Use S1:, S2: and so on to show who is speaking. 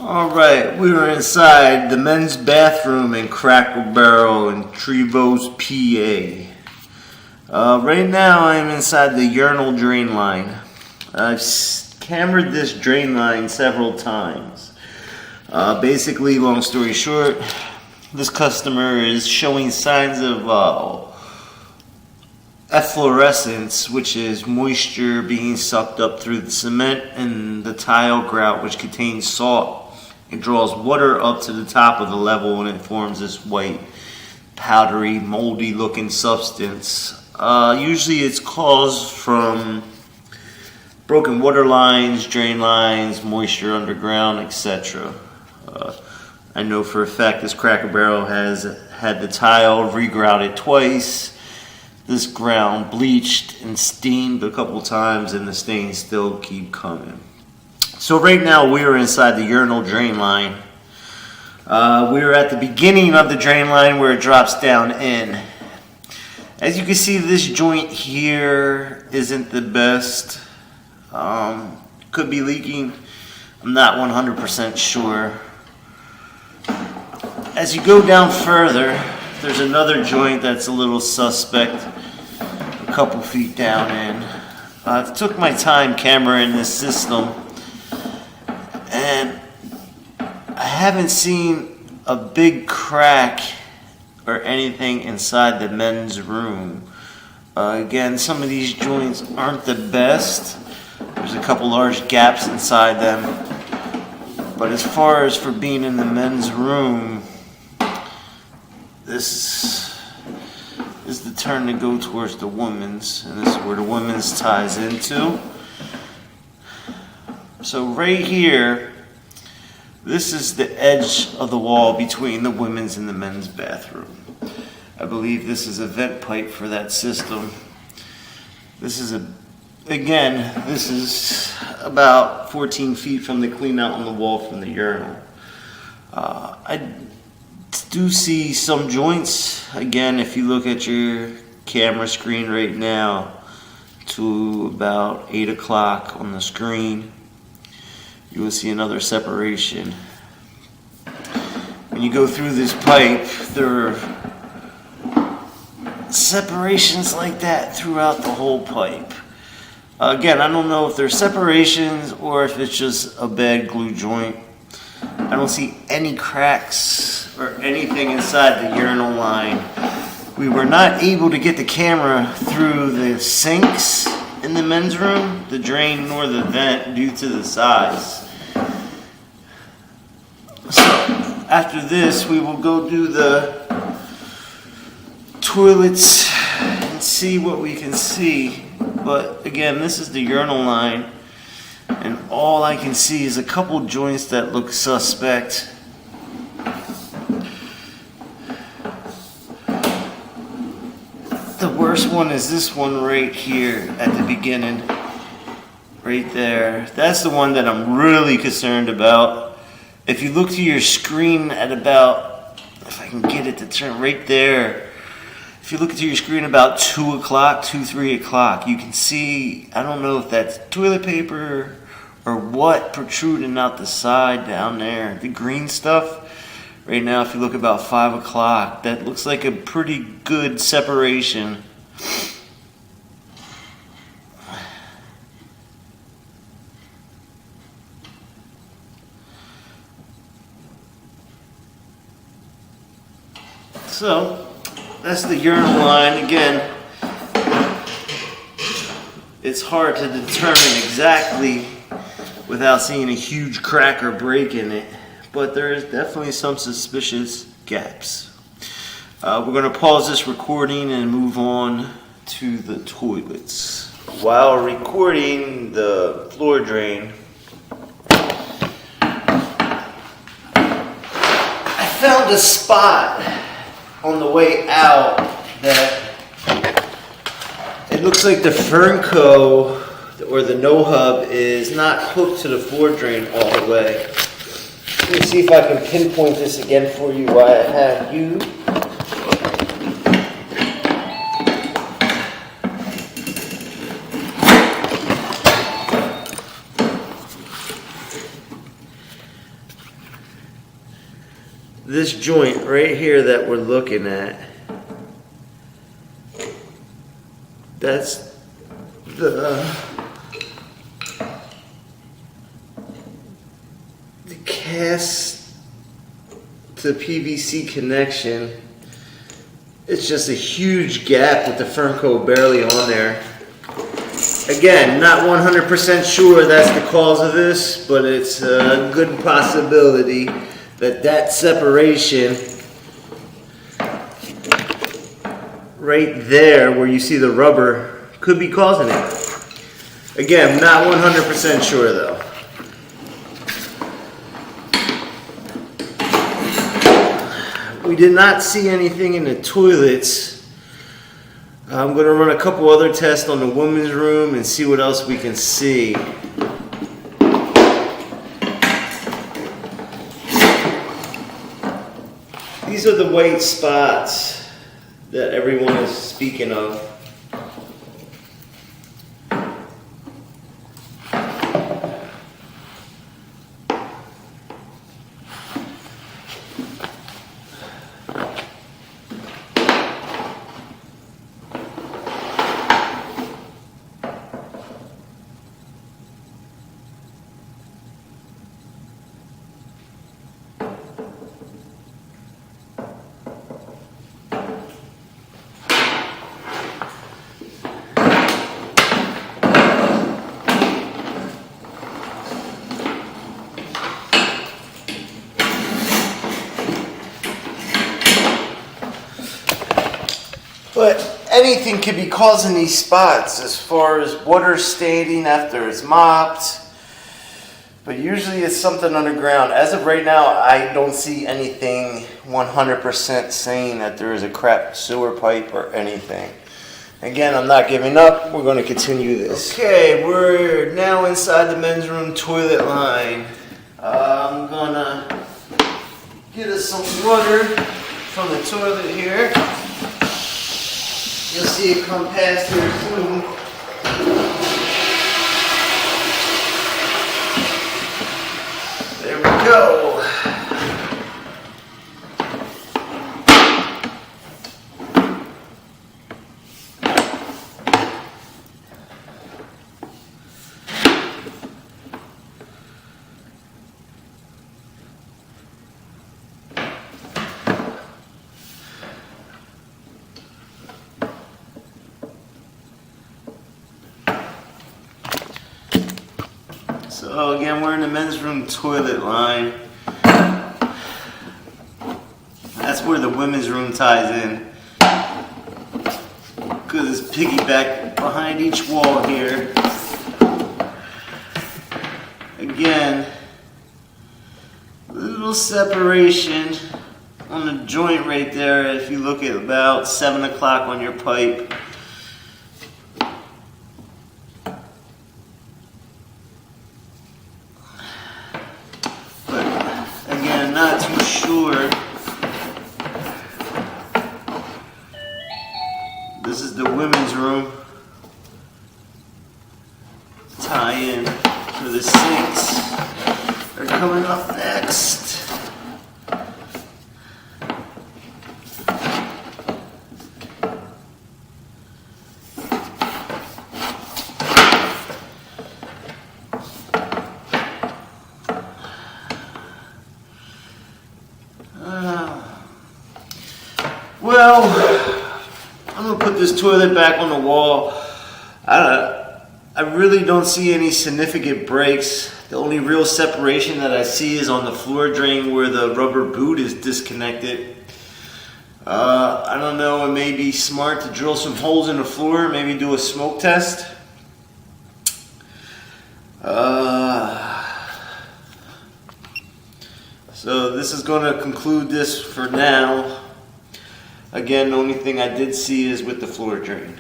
S1: Alright, we were inside the men's bathroom in Cracker Barrel in Trevose, PA. Right now I'm inside the urinal drain line. I've cambered this drain line several times. Basically, long story short, this customer is showing signs of efflorescence, which is moisture being sucked up through the cement and the tile grout, which contains salt. It draws water up to the top of the level and it forms this white, powdery, moldy looking substance. Usually it's caused from broken water lines, drain lines, moisture underground, etc. I know for a fact this Cracker Barrel has had the tile regrouted twice, this ground bleached and steamed a couple times, and the stains still keep coming. So right now we are inside the urinal drain line. We are at the beginning of the drain line where it drops down in. As you can see, this joint here isn't the best. Could be leaking. I'm not 100% sure. As you go down further, there's another joint that's a little suspect, a couple feet down in. I've took my time cameraing this system, and I haven't seen a big crack or anything inside the men's room. Again, some of these joints aren't the best. There's a couple large gaps inside them. But as far as for being in the men's room, this is the turn to go towards the women's, and this is where the women's ties into. So right here, this is the edge of the wall between the women's and the men's bathroom. I believe this is a vent pipe for that system. This is this is about 14 feet from the clean out on the wall from the urinal. I do see some joints. Again, if you look at your camera screen right now to about 8 o'clock on the screen, you will see another separation. When you go through this pipe, there are separations like that throughout the whole pipe. Again, I don't know if they're separations or if it's just a bad glue joint. I don't see any cracks or anything inside the urinal line. We were not able to get the camera through the sinks in the men's room, the drain nor the vent, due to the size. So after this, we will go do the toilets and see what we can see. But again, this is the urinal line, and all I can see is a couple joints that look suspect. The worst one is this one right here at the beginning. Right there. That's the one that I'm really concerned about. If you look to your screen at about, if I can get it to turn right there, if you look to your screen about 2 o'clock, 3 o'clock, you can see, I don't know if that's toilet paper or what protruding out the side down there. The green stuff. Right now, if you look about 5 o'clock, that looks like a pretty good separation. So, that's the urinal line. Again, it's hard to determine exactly without seeing a huge crack or break in it, but there is definitely some suspicious gaps. We're going to pause this recording and move on to the toilets. While recording the floor drain, I found a spot on the way out that it looks like the Fernco or the no-hub is not hooked to the floor drain all the way. Let me see if I can pinpoint this again for you while I have you. this joint right here that we're looking at, that's the cast to PVC connection. It's just a huge gap with the Fernco barely on there. Again, not 100% sure that's the cause of this, but it's a good possibility that separation right there where you see the rubber could be causing it. Again, not 100% sure though. We did not see anything in the toilets. I'm going to run a couple other tests on the women's room and see what else we can see. These are the white spots that everyone is speaking of. But anything could be causing these spots as far as water standing after it's mopped. But usually it's something underground. As of right now, I don't see anything 100% saying that there is a cracked sewer pipe or anything. Again, I'm not giving up. We're going to continue this. Okay, we're now inside the men's room toilet line. I'm going to get us some water from the toilet here. You'll see it come past here soon. There we go. So again, we're in the men's room toilet line. That's where the women's room ties in. Because it's piggyback behind each wall here. Again, little separation on the joint right there if you look at about 7 o'clock on your pipe. Not too sure. This is the women's room. Tie in to the sinks. They're coming up next. Well, I'm going to put this toilet back on the wall. I really don't see any significant breaks. The only real separation that I see is on the floor drain where the rubber boot is disconnected. I don't know, it may be smart to drill some holes in the floor, maybe do a smoke test. So this is going to conclude this for now. Again, the only thing I did see is with the floor drain.